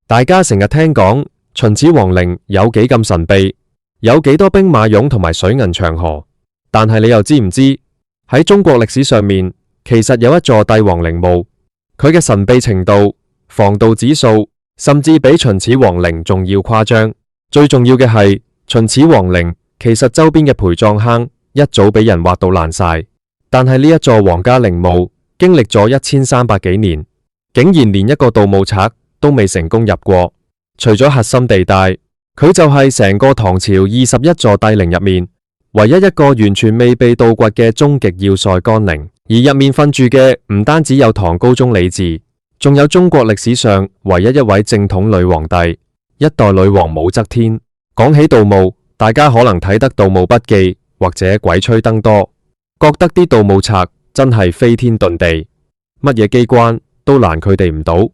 大家成日聽講秦始皇陵有幾咁神秘，有幾多兵馬俑同埋水銀長河，但係你又知唔知喺中國歷史上面，其實有一座帝王陵墓，佢嘅神秘程度、防盜指數，甚至比秦始皇陵仲要誇張。最重要嘅係，秦始皇陵其實周邊嘅陪葬坑一早俾人挖到爛晒，但係呢一座皇家陵墓經歷咗1300幾年，竟然連一個盜墓賊都未成功入過。除咗核心地帶，佢就係成個唐朝21座帝陵入面唯一一個完全未被盜掘嘅終極要塞乾陵。而入面瞓住嘅唔單止有唐高宗李治，仲有中國歷史上唯一一位正統女皇帝，一代女王武則天。講起盜墓，大家可能睇得《盜墓筆記》或者《鬼吹燈》多，覺得啲盜墓賊真係飛天遁地，乜嘢機關都難佢哋唔到。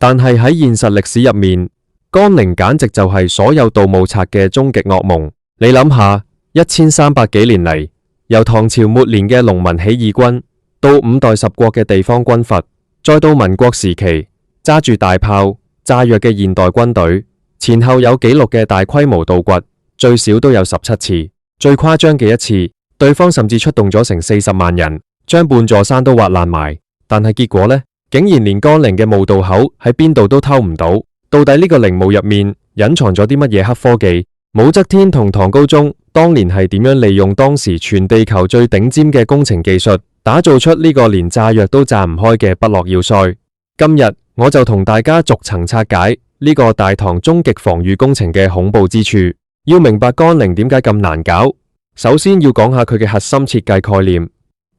但係喺現實歷史入面，乾陵簡直就係所有盜墓賊嘅終極噩夢。你諗下，1300幾年嚟，由唐朝末年嘅農民起義軍，到5代十國嘅地方軍閥，再到民國時期揸住大炮炸藥嘅現代軍隊，前後有紀錄嘅大規模盜掘，最少都有17次。最誇張嘅一次，對方甚至出動咗成40萬人，將半座山都挖爛埋。但係結果呢，竟然連乾陵嘅墓道口喺邊度都偷唔到。到底呢個陵墓入面隱藏咗啲乜嘢黑科技？武則天同唐高宗當年係點樣利用當時全地球最頂尖嘅工程技術，打造出呢個連炸藥都炸唔開嘅不落要塞？今日我就同大家逐層拆解呢個大唐終極防禦工程嘅恐怖之處。要明白乾陵點解咁難搞，首先要講下佢嘅核心設計概念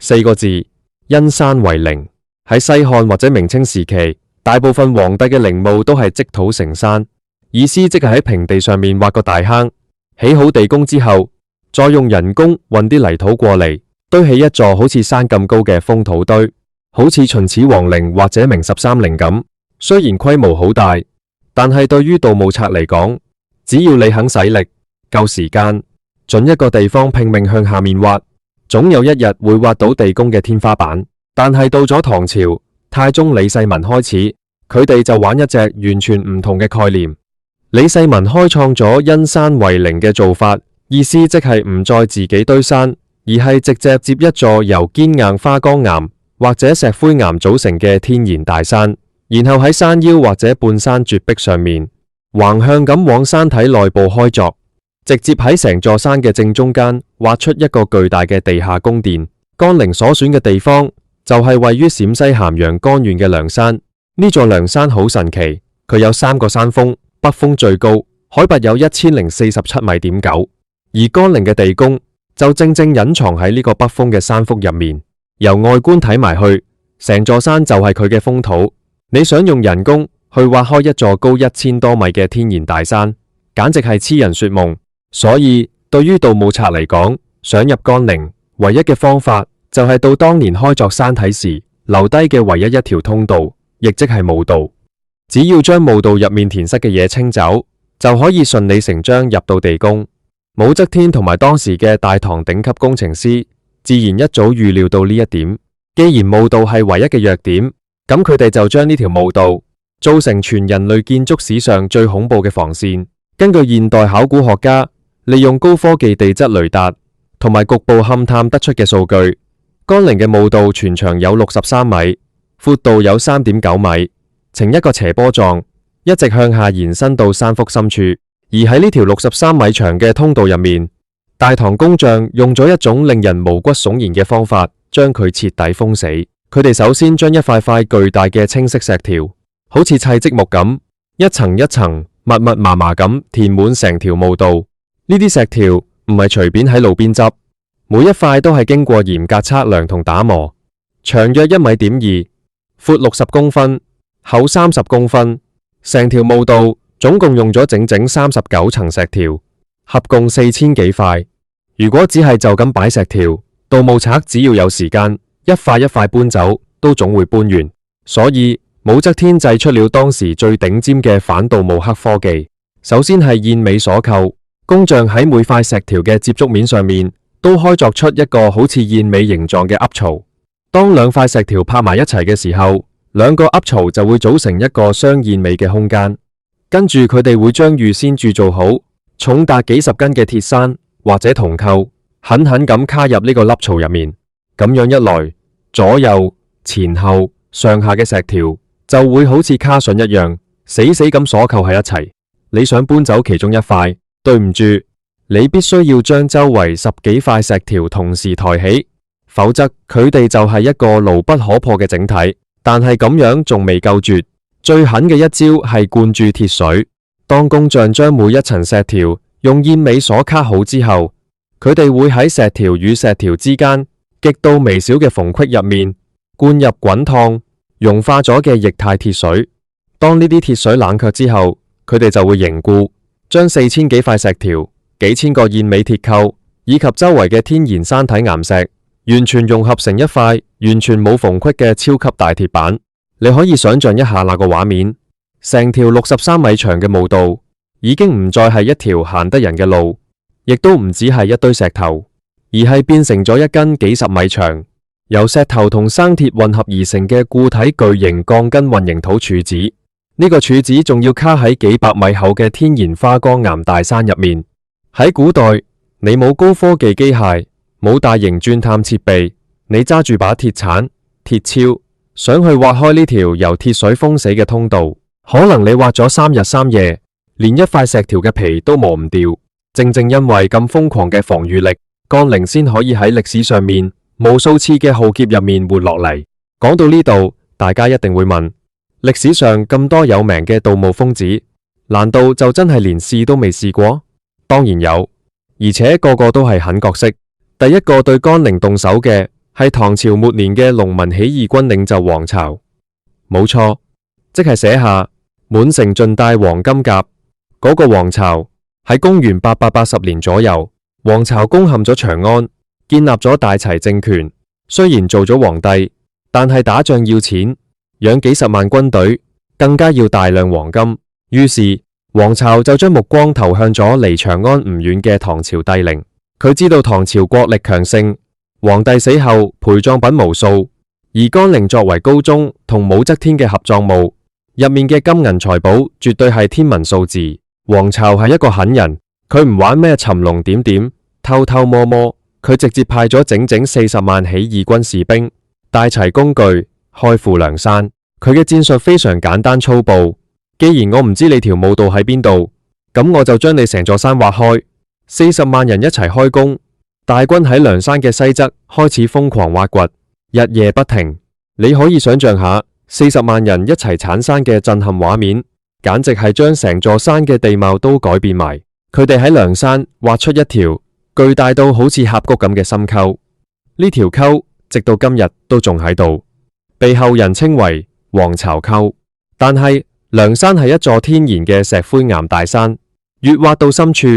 ，4個字：因山為陵。喺西漢或者明清時期，大部分皇帝嘅陵墓都係積土成山，意思即係喺平地上面挖個大坑，起好地宮之後，再用人工運啲泥土過嚟，堆起一座好似山咁高嘅封土堆，好似秦始皇陵或者明13陵咁。雖然規模好大，但係對於盜墓賊嚟講，只要你肯使力、夠時間，準一個地方拼命向下面挖，總有一日會挖到地宮嘅天花板。但係到咗唐朝，太宗李世民開始，佢哋就玩一隻完全唔同嘅概念。李世民開創咗因山為陵嘅做法，意思即係唔再自己堆山，而係直接接一座由堅硬花崗岩或者石灰岩組成嘅天然大山，然後喺山腰或者半山絕壁上面橫向咁往山體內部開鑿，直接喺成座山嘅正中間挖出一個巨大嘅地下宮殿。乾陵所選嘅地方就係位於陝西咸陽乾縣嘅梁山。呢座梁山好神奇，佢有3個山峰，北峰最高，海拔有1047.9米，而乾陵嘅地宮就正正隱藏喺呢個北峰嘅山腹入面。由外觀睇埋去，成座山就係佢嘅封土。你想用人工去挖開一座高1000多米嘅天然大山，簡直係痴人說夢。所以對於盜墓賊嚟講，想入乾陵唯一嘅方法就係到當年開鑿山體時留低嘅唯一一條通道，亦即係墓道。只要將墓道入面填塞嘅嘢清走，就可以順理成章入到地宮。武則天同埋當時嘅大唐頂級工程師自然一早預料到呢一點。既然墓道係唯一嘅弱點，咁佢哋就將呢條墓道造成全人類建築史上最恐怖嘅防線。根據現代考古學家利用高科技地質雷達同埋局部勘探得出嘅數據，乾陵嘅墓道全長有63米，闊度有3.9米，呈一個斜坡狀，一直向下延伸到山腹深處。而喺呢條63米長嘅通道入面，大唐工匠用咗一種令人毛骨悚然嘅方法，將佢徹底封死。佢哋首先將一塊塊巨大嘅青色石條，好似砌積木咁，一層一層密密麻麻咁填滿成條墓道。呢啲石條唔係隨便喺路邊執，每一塊都係經過嚴格測量同打磨，長約1.2米，闊60公分，厚30公分。成條墓道總共用咗整整39層石條，合共4000幾塊。如果只係就咁擺石條，盜墓賊只要有時間，一塊一塊搬走都總會搬完。所以武則天製出了當時最頂尖嘅反盜墓黑科技。首先係燕尾鎖扣，工匠喺每塊石條嘅接觸面上面都開鑿出一個好似燕尾形狀嘅凹槽。當兩塊石條拍埋一齊嘅時候，兩個凹槽就會組成一個雙燕尾嘅空間。跟住佢哋會將預先鑄造好、重達幾十斤嘅鐵山或者銅扣，狠狠咁卡入呢個凹槽入面。咁樣一來，左右、前後、上下嘅石條就會好似卡榫一樣，死死咁鎖扣喺一齊。你想搬走其中一塊，對唔住，你必須要將周圍十幾塊石條同時抬起，否則佢哋就係一個牢不可破嘅整體。但係咁樣仲未夠絕，最狠嘅一招係灌注鐵水。當工匠將每一層石條用燕尾鎖卡好之後，佢哋會喺石條與石條之間極度微小嘅縫隙入面灌入滾燙融化咗嘅液態鐵水。當呢啲鐵水冷卻之後，佢哋就會凝固，將4000幾塊石條、幾千個燕尾鐵扣以及周圍嘅天然山體岩石完全融合成一塊完全冇縫隙嘅超級大鐵板。你可以想象一下那個畫面，成條63米長嘅墓道已經唔再係一條行得人嘅路，亦都唔只係一堆石頭，而係變成咗一根幾十米長，由石頭同生鐵混合而成嘅固體巨型鋼筋混凝土柱子。呢個柱子仲要卡喺幾百米厚嘅天然花崗岩大山入面。喺古代，你冇高科技機械，冇大型鑽探設備，你揸住把鐵鏟、鐵鍬，想去挖開呢條由鐵水封死嘅通道，可能你挖咗3日3夜，連一塊石條嘅皮都磨唔掉。正正因為咁瘋狂嘅防禦力，江陵先可以喺歷史上面無數次嘅浩劫入面活落嚟。講到呢度，大家一定會問，歷史上咁多有名嘅盜墓瘋子，難道就真係連試都未試過？當然有，而且個個都係狠角色。第一個對江陵動手嘅係唐朝末年嘅農民起義軍領袖黃巢，冇錯，即係寫下滿城盡帶黃金甲嗰個黃巢。喺公元880年左右，黃巢攻陷咗長安，建立咗大齊政權。雖然做咗皇帝，但係打仗要錢，養幾十萬軍隊，更加要大量黃金。於是黃巢就將目光投向咗離長安唔遠嘅唐朝帝陵。佢知道唐朝國力強盛，皇帝死後陪葬品無數，而江陵作為高宗同武則天嘅合葬墓，入面嘅金銀財寶絕對係天文數字。黃巢係一個狠人，佢唔玩咩尋龍點點、偷偷摸摸，佢直接派咗整整40萬起義軍士兵，帶齊工具，開赴梁山。佢嘅戰術非常簡單粗暴，既然我唔知你條墓道喺邊度，咁我就將你成座山挖開，40萬人一齊開工。大軍喺梁山嘅西側開始瘋狂挖掘，日夜不停。你可以想象下40萬人一齊鏟山嘅震撼畫面，簡直係將成座山嘅地貌都改變埋。佢哋喺梁山挖出一條巨大到好似峽谷咁嘅深溝，呢條溝直到今日都仲喺度，被後人稱為黃巢溝。但係梁山係一座天然嘅石灰岩大山，越挖到深處，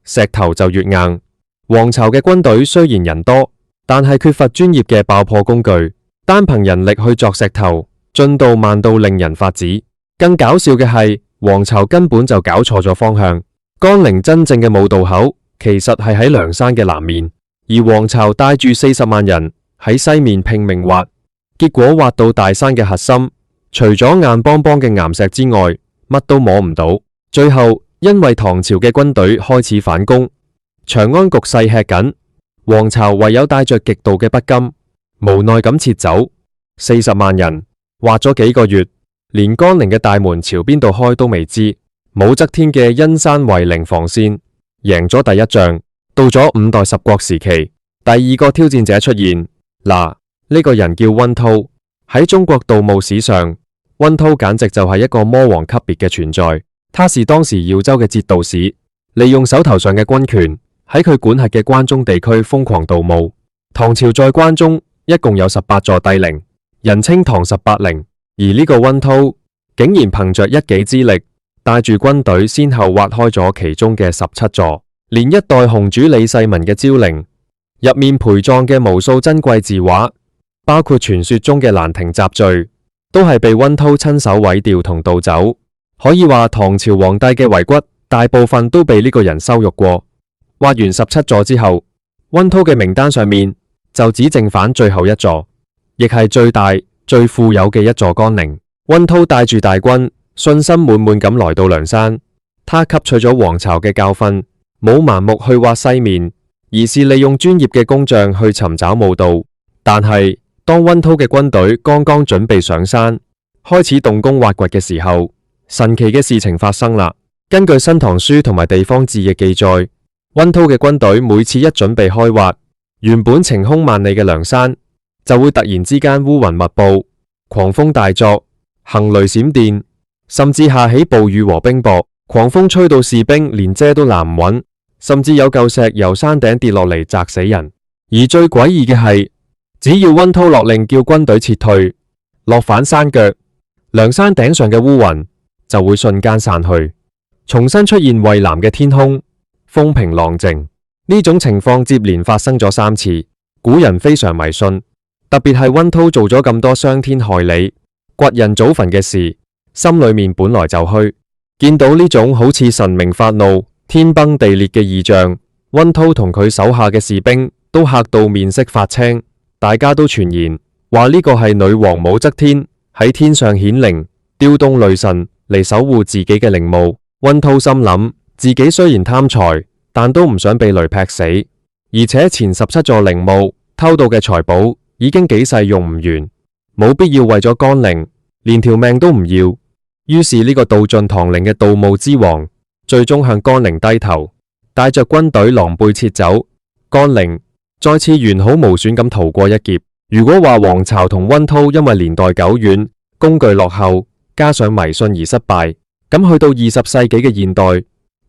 石頭就越硬。黃巢嘅軍隊雖然人多，但係缺乏專業嘅爆破工具，單憑人力去鑿石頭，進度慢到令人髮指。更搞笑嘅係，黃巢根本就搞錯咗方向。江陵真正嘅墓道口其實係喺梁山嘅南面，而黃巢帶住40萬人喺西面拼命挖，結果挖到大山嘅核心，除咗硬邦邦嘅岩石之外，乜都摸唔到。最後因為唐朝嘅軍隊開始反攻，長安局勢吃緊，黃巢唯有帶着極度嘅不甘，無奈咁撤走。40萬人挖咗幾個月，連江陵嘅大門朝邊度開都未知。武則天嘅因山圍陵防線贏咗第一仗，到咗5代十國時期，第二個挑戰者出現。嗱，呢個人叫溫韜。喺中國盜墓史上，溫韜簡直就係一個魔王級別嘅存在。他是當時耀州嘅節度使，利用手頭上嘅軍權喺佢管轄嘅關中地區瘋狂盜墓。唐朝在關中一共有18座帝陵，人稱唐18陵。而呢個溫韜竟然憑着一己之力，帶住軍隊先後挖開咗其中嘅17座，連一代雄主李世民嘅昭陵入面陪葬嘅無數珍貴字畫，包括傳說中嘅蘭亭集序，都係被溫韜親手毀掉同盜走。可以話唐朝皇帝嘅遺骨大部分都被呢個人羞辱過。挖完17座之後，溫韜嘅名單上面就只剩返最後一座，亦係最大最富有嘅一座江陵。溫韜帶住大軍信心滿滿咁來到梁山。他吸取咗黃巢嘅教訓，冇盲目去挖西面，而是利用專業嘅工匠去尋找墓道。但係當溫韜嘅軍隊剛剛準備上山，開始動工挖掘嘅時候，神奇嘅事情發生啦。根據《新唐書》同埋地方志嘅記載，溫韜嘅軍隊每次一準備開挖，原本晴空萬里嘅梁山就會突然之間烏雲密布，狂風大作，行雷閃電，甚至下起暴雨和冰雹。狂風吹到士兵連遮都拿唔穩，甚至有嚿石由山頂跌落嚟砸死人。而最詭異嘅係，只要溫韜落令叫軍隊撤退，落返山腳，梁山頂上嘅烏雲就會瞬間散去，重新出現蔚藍嘅天空，風平浪靜。呢種情況接連發生咗3次，古人非常迷信，特別係溫韜做咗咁多傷天害理、掘人祖墳嘅事，心裏面本來就虛。見到呢種好似神明發怒、天崩地裂嘅異象，溫韜同佢手下嘅士兵都嚇到面色發青，大家都傳言話呢個係女王武則天喺天上顯靈，調動雷神嚟守護自己嘅陵墓。溫韜心諗自己雖然貪財，但都唔想被雷劈死，而且前17座陵墓偷到嘅財寶已經幾世用唔完，冇必要為咗乾陵連條命都唔要。於是呢個盜盡唐陵嘅盜墓之王，最終向乾陵低頭，帶着軍隊狼狽撤走。乾陵再次完好無損咁逃過一劫。如果話黃巢同溫韜因為年代久遠、工具落後，加上迷信而失敗，咁去到20世紀嘅現代，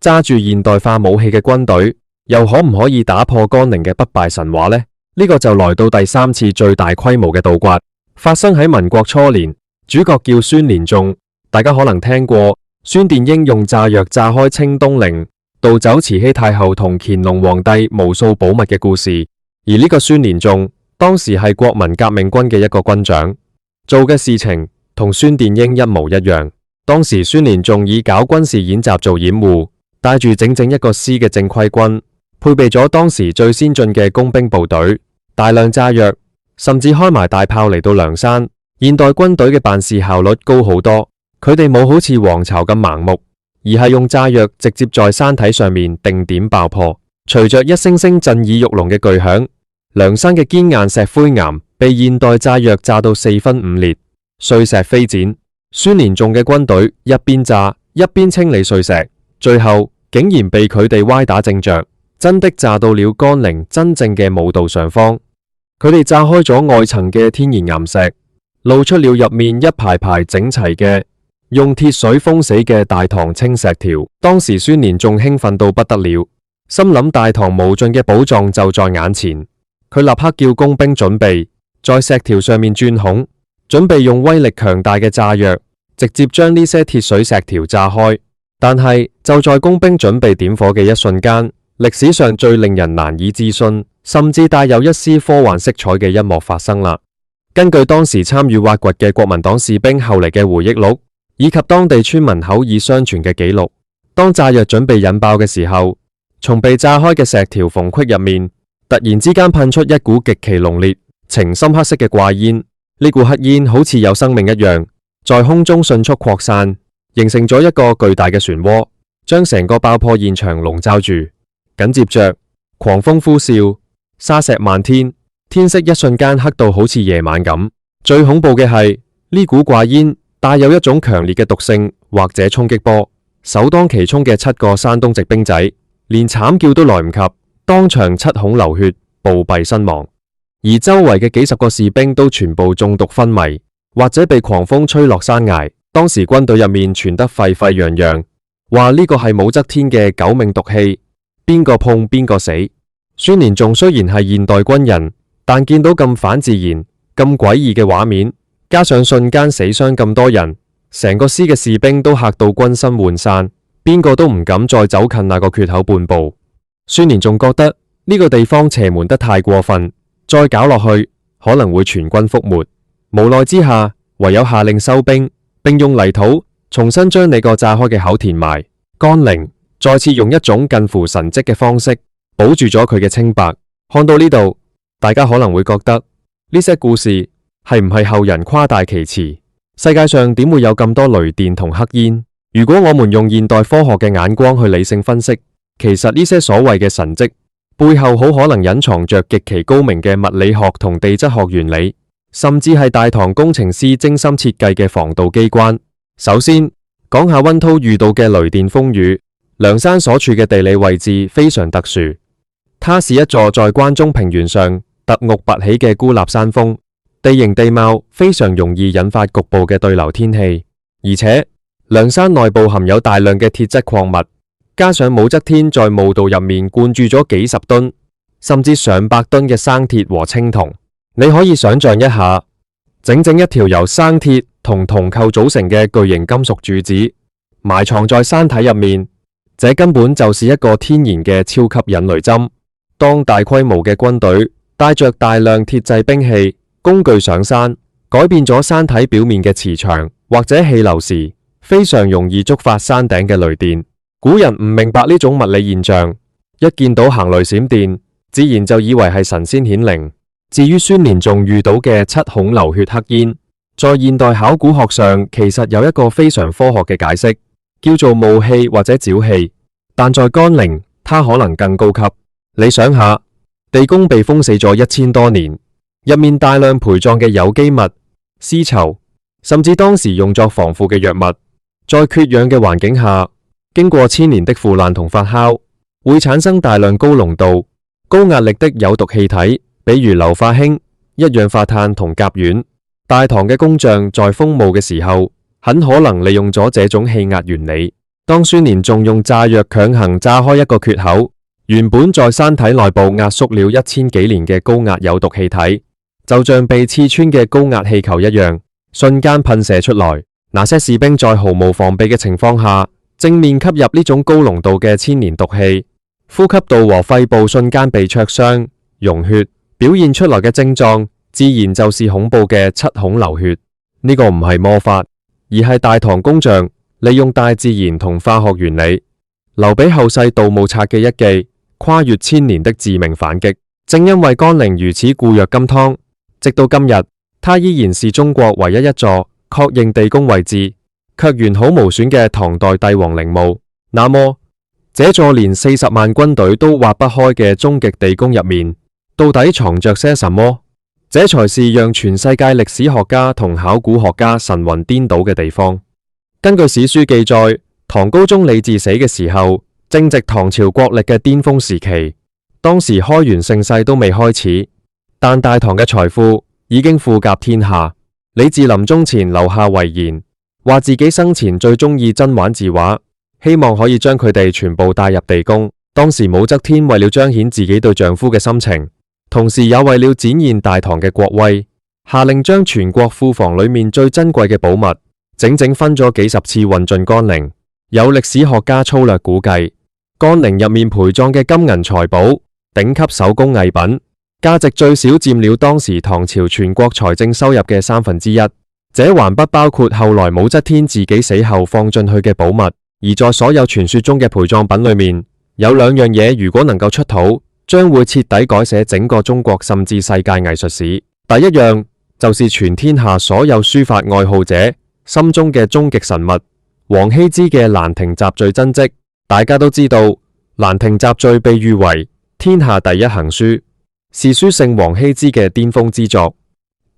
揸住現代化武器嘅軍隊，又可唔可以打破乾陵嘅不敗神話呢？呢個就來到第3次最大規模嘅盜掘，發生喺民國初年，主角叫孫連仲。大家可能聽過孫殿英用炸藥炸開清東陵，盜走慈禧太后同乾隆皇帝無數寶物嘅故事。而呢個孫連仲當時係國民革命軍嘅一個軍長，做嘅事情同孫殿英一模一樣。當時孫連仲以搞軍事演習做掩護，帶住整整1個師嘅正規軍，配備咗當時最先進嘅工兵部隊，大量炸藥，甚至開埋大炮嚟到梁山。現代軍隊嘅辦事效率高好多。佢哋冇好似黃巢咁盲目，而係用炸藥直接在山體上面定點爆破。隨着一聲聲震耳欲聾嘅巨響，梁山嘅堅硬石灰岩被現代炸藥炸到4分5裂，碎石飛濺。孫連仲嘅軍隊一邊炸一邊清理碎石，最後竟然被佢哋歪打正着，真的炸到了乾陵真正嘅墓道上方。佢哋炸開咗外層嘅天然岩石，露出了入面一排排整齊嘅用鐵水封死嘅大唐青石條。當時孫連仲興奮到不得了，心諗大唐無盡嘅寶藏就在眼前。佢立刻叫工兵準備在石條上面鑽孔，準備用威力強大嘅炸藥直接將呢些鐵水石條炸開。但係就在工兵準備點火嘅一瞬間，歷史上最令人難以置信，甚至帶有一絲科幻色彩嘅一幕發生啦。根據當時參與挖掘嘅國民黨士兵後嚟嘅回憶錄，以及當地村民口耳相傳嘅記錄，當炸藥準備引爆嘅時候，從被炸開嘅石條縫隙入面，突然之間噴出一股極其濃烈、呈深黑色嘅怪煙。呢股黑煙好似有生命一樣，在空中迅速擴散，形成咗一個巨大嘅漩渦，將成個爆破現場籠罩住。緊接着，狂風呼嘯，沙石漫天，天色一瞬間黑到好似夜晚咁。最恐怖嘅係呢股怪煙帶有一種強烈嘅毒性或者衝擊波，首當其衝嘅7個山東籍兵仔連慘叫都來唔及，當場7孔流血，暴斃身亡。而周圍嘅幾十個士兵都全部中毒昏迷，或者被狂風吹落山崖。當時軍隊入面傳得沸沸揚揚，話呢個係武則天嘅救命毒氣，邊個碰邊個死。孫連仲雖然係現代軍人，但見到咁反自然、咁詭異嘅畫面，加上瞬間死傷咁多人，成個師嘅士兵都嚇到軍心渙散，邊個都唔敢再走近那個缺口半步。孫連仲覺得呢個地方邪門得太過分，再搞落去可能會全軍覆沒。無奈之下，唯有下令收兵，並用泥土重新將呢個炸開嘅口填埋。乾陵再次用一種近乎神蹟嘅方式保住咗佢嘅清白。看到呢度，大家可能會覺得呢些故事係唔係後人誇大其詞？世界上點會有咁多雷電同黑煙？如果我們用現代科學嘅眼光去理性分析，其實呢些所謂嘅神蹟背後好可能隱藏着極其高明嘅物理學同地質學原理，甚至係大唐工程師精心設計嘅防盜機關。首先講下溫韜遇到嘅雷電風雨。梁山所處嘅地理位置非常特殊，它是一座在關中平原上突兀拔起嘅孤立山峰，地形地貌非常容易引發局部嘅對流天氣，而且梁山內部含有大量嘅鐵質礦物，加上武則天在墓道入面灌注咗幾十噸甚至上百噸嘅生鐵和青銅，你可以想象一下，整整一條由生鐵同銅構組成嘅巨型金屬柱子埋藏在山體入面，這根本就是一個天然嘅超級引雷針。當大規模嘅軍隊帶着大量鐵製兵器工具上山，改變咗山體表面嘅磁場或者氣流時，非常容易觸發山頂嘅雷電。古人唔明白呢種物理現象，一見到行雷閃電，自然就以為係神仙顯靈。至於孫連仲遇到嘅七孔流血黑煙，在現代考古學上其實有一個非常科學嘅解釋，叫做霧氣或者沼氣，但在甘陵，它可能更高級。你想下，地宮被封死咗1000多年，入面大量陪葬嘅有機物、絲綢，甚至當時用作防腐嘅藥物，在缺氧嘅環境下，經過1000年的腐爛同發酵，會產生大量高濃度、高壓力的有毒氣體，比如硫化氫、一氧化碳同甲烷。大唐嘅工匠在封墓嘅時候，很可能利用咗這種氣壓原理。當孫連仲用炸藥強行炸開一個缺口，原本在山體內部壓縮了1000幾年嘅高壓有毒氣體，就像被刺穿嘅高壓氣球一樣，瞬間噴射出來。那些士兵在毫無防備嘅情況下，正面吸入呢種高濃度嘅千年毒氣，呼吸道和肺部瞬間被灼傷、溶血，表現出來嘅症狀自然就是恐怖嘅七孔流血。呢個唔係魔法，而係大唐工匠利用大自然同化學原理，留俾後世盜墓賊嘅一記跨越1000年的致命反擊。正因為甘陵如此固若金湯，直到今日，它依然是中國唯一一座確認地宮位置卻完好無損嘅唐代帝王陵墓。那麼，這座連40萬軍隊都挖不開嘅終極地宮入面，到底藏着些什麼？這才是讓全世界歷史學家同考古學家神魂顛倒嘅地方。根據史書記載，唐高宗李治死嘅時候，正值唐朝國力嘅巔峰時期，當時開元盛世都未開始，但大唐嘅財富已經富甲天下。李治臨終前留下遺言，話自己生前最中意珍玩字畫，希望可以將佢哋全部帶入地宮。當時武則天為了彰顯自己對丈夫嘅心情，同時也為了展現大唐嘅國威，下令將全國庫房裏面最珍貴嘅寶物，整整分咗幾十次運進甘陵。有歷史學家粗略估計，甘陵入面陪葬嘅金銀財寶、頂級手工藝品，價值最少佔了當時唐朝全國財政收入嘅1/3。這還不包括後來武則天自己死後放進去嘅寶物。而在所有傳說中嘅陪葬品裏面，有2樣嘢如果能夠出土，將會徹底改寫整個中國甚至世界藝術史。第一樣就是全天下所有書法愛好者心中嘅終極神物王羲之嘅《蘭亭集序》真跡。大家都知道，《蘭亭集序》被譽為天下第一行書，是書聖王羲之嘅巔峰之作。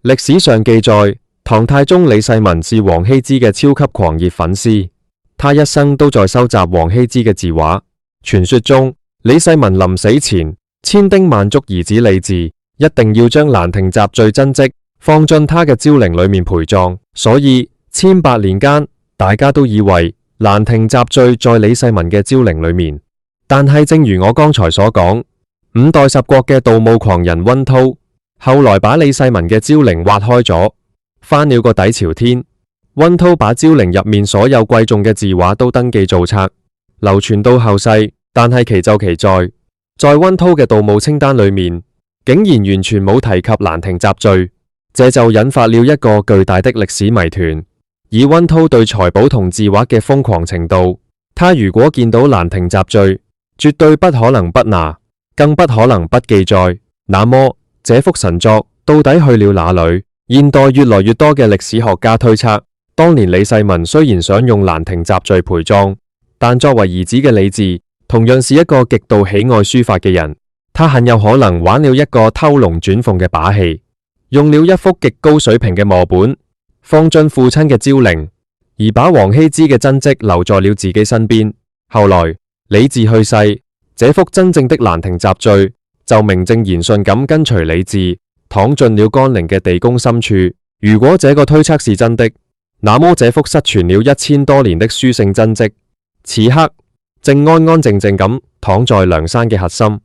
歷史上記載，唐太宗李世民是王羲之嘅超級狂熱粉絲，他一生都在收集王羲之嘅字畫。傳說中，李世民臨死前千叮萬囑兒子李治一定要將《蘭亭集序》真跡放進他嘅昭陵裏面陪葬，所以1800年間大家都以為《蘭亭集序》在李世民嘅昭陵裏面。但係正如我剛才所講，5代十國嘅盜墓狂人溫韜後來把李世民嘅昭陵挖開咗，翻了個底朝天。溫韜把昭陵入面所有貴重嘅字畫都登記造冊，流傳到後世。但係奇就奇在溫韜嘅盜墓清單裏面，竟然完全冇提及《蘭亭集序》，這就引發了一個巨大的歷史謎團。以溫韜對財寶同字畫嘅瘋狂程度，他如果見到《蘭亭集序》，絕對不可能不拿，更不可能不記載。那麼這幅神作到底去了哪裏？現代越來越多嘅歷史學家推測，當年李世民雖然想用蘭亭集序陪葬，但作為兒子嘅李治，同樣是一個極度喜愛書法嘅人，他很有可能玩了一個偷龍轉鳳嘅把戲，用了一幅極高水平嘅摹本，放進父親嘅昭陵，而把王羲之嘅真迹留在了自己身邊。後來李治去世，這幅真正的蘭亭集序就名正言順咁跟隨李治躺進了乾陵嘅地宮深處。如果這個推測是真的，那麼這幅失傳了1000多年的書聖真迹，此刻正安安靜靜咁躺在梁山嘅核心，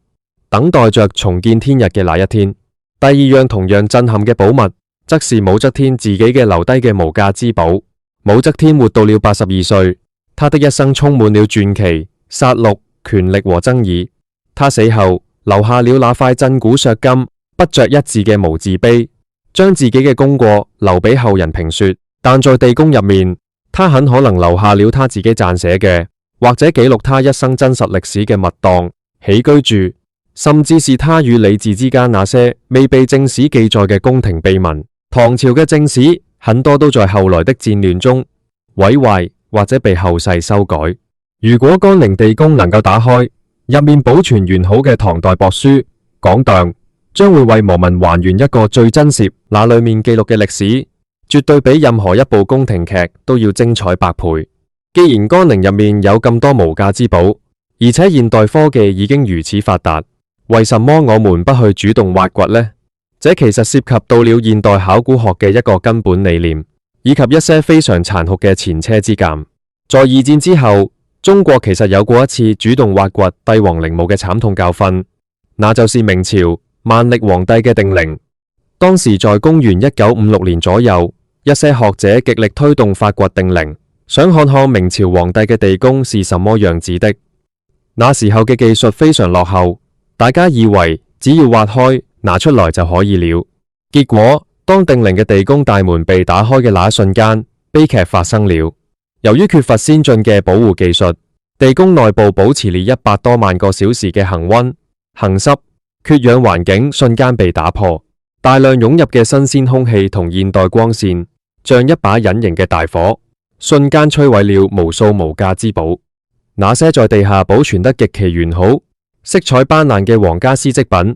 等待着重見天日嘅那一天。第二樣同樣震撼嘅寶物，則是武則天自己嘅留低嘅無價之寶。武則天活到了82歲，她的一生充滿了傳奇、殺戮、權力和爭議。她死後留下了那塊震古削今、不着一字嘅無字碑，將自己嘅功過留俾後人評說。但在地宮入面，她很可能留下了她自己撰寫嘅，或者記錄她一生真實歷史嘅密檔、起居注，甚至是她與李治之間那些未被正史記載嘅宮廷秘聞。唐朝嘅正史很多都在後來的戰亂中毀壞或者被後世修改。如果乾陵地宮能夠打開，入面保存完好嘅唐代帛書講檔，將會為磨民還原一個最真切，那裏面記錄嘅歷史絕對比任何一部宮廷劇都要精彩百倍。既然乾陵入面有咁多無價之寶，而且現代科技已經如此發達，為什麼我們不去主動挖掘呢？這其實涉及到了現代考古學嘅一個根本理念，以及一些非常殘酷嘅前車之鑑。在二戰之後，中國其實有過一次主動挖掘帝王陵墓嘅慘痛教訓，那就是明朝萬曆皇帝嘅定陵。當時在公元1956年左右，一些學者極力推動發掘定陵，想看看明朝皇帝嘅地宮是什麼樣子的。那時候嘅技術非常落後，大家以為只要挖開拿出來就可以了。結果當定陵嘅地宮大門被打開嘅那一瞬間，悲劇發生了。由於缺乏先進嘅保護技術，地宮內部保持了100多萬個小時嘅恒溫、恒濕、缺氧環境瞬間被打破，大量湧入嘅新鮮空氣同現代光線，像一把隱形嘅大火，瞬間摧毀了無數無價之寶。那些在地下保存得極其完好、色彩斑斕嘅皇家絲織品、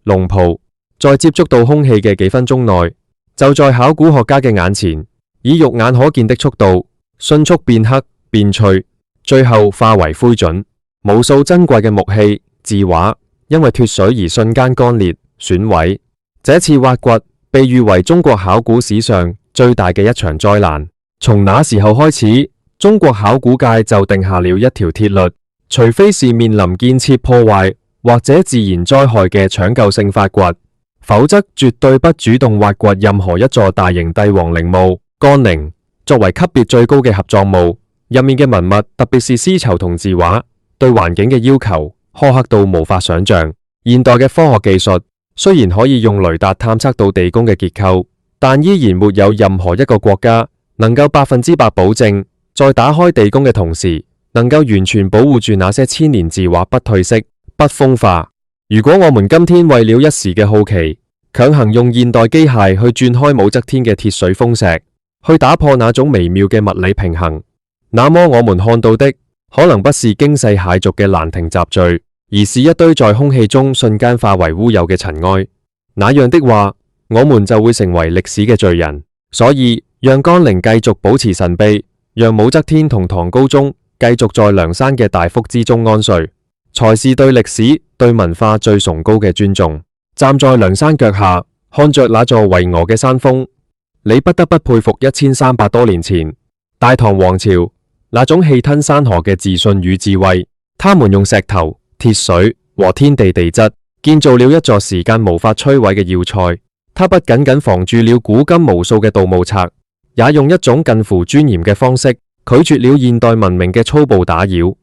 龍袍，在接觸到空氣嘅幾分鐘內，就在考古學家嘅眼前，以肉眼可見的速度迅速變黑變脆，最後化為灰燼。無數珍貴嘅木器、字畫因為脫水而瞬間乾裂損毀。這次挖掘被譽為中國考古史上最大嘅一場災難。從那時候開始，中國考古界就定下了一條鐵律，除非是面臨建設破壞或者自然災害嘅搶救性發掘，否則絕對不主動挖掘任何一座大型帝王陵墓。乾陵作為級別最高嘅合葬墓，入面嘅文物，特別是絲綢同字畫，對環境嘅要求苛刻到無法想象。現代嘅科學技術雖然可以用雷達探測到地宮嘅結構，但依然沒有任何一個國家能夠100%保證，在打開地宮嘅同時，能夠完全保護住那些千年字畫不褪色、不風化。如果我們今天為了一時嘅好奇，強行用現代機械去鑽開武則天嘅鐵水封石，去打破那種微妙嘅物理平衡，那麼我們看到的可能不是驚世駭俗嘅蘭亭集序，而是一堆在空氣中瞬間化為烏有嘅塵埃。那樣的話，我們就會成為歷史嘅罪人。所以，讓乾陵繼續保持神秘，讓武則天同唐高宗繼續在梁山嘅大福之中安睡，才是對歷史、對文化最崇高嘅尊重。站在梁山腳下，看着那座巍峨嘅山峰，你不得不佩服1300多年前大唐王朝那種氣吞山河嘅自信與智慧。他們用石頭、鐵水和天地地質建造了一座時間無法摧毀嘅要塞。他不僅僅防住了古今無數嘅盜墓賊，也用一種近乎尊嚴嘅方式拒絕了現代文明嘅粗暴打擾。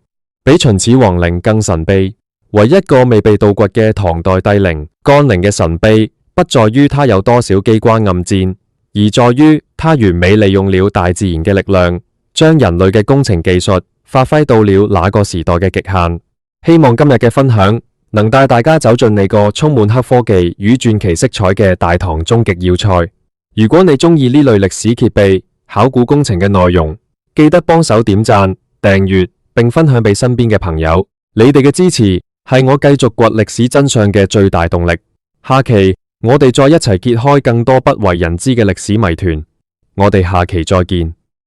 比秦始皇陵更神秘，唯一個未被盜掘嘅唐代帝陵乾陵嘅神秘，不在於它有多少機關暗箭，而在於它完美利用了大自然嘅力量，將人類嘅工程技術發揮到了那個時代嘅極限。希望今日嘅分享能帶大家走進呢個充滿黑科技與傳奇色彩嘅大唐終極要塞。如果你鍾意呢類歷史揭秘，考古工程嘅內容，記得幫手點讚、訂閱並分享俾身邊嘅朋友。你哋嘅支持係我繼續掘歷史真相嘅最大動力。下期我哋再一齊揭開更多不為人知嘅歷史謎團。我哋下期再見。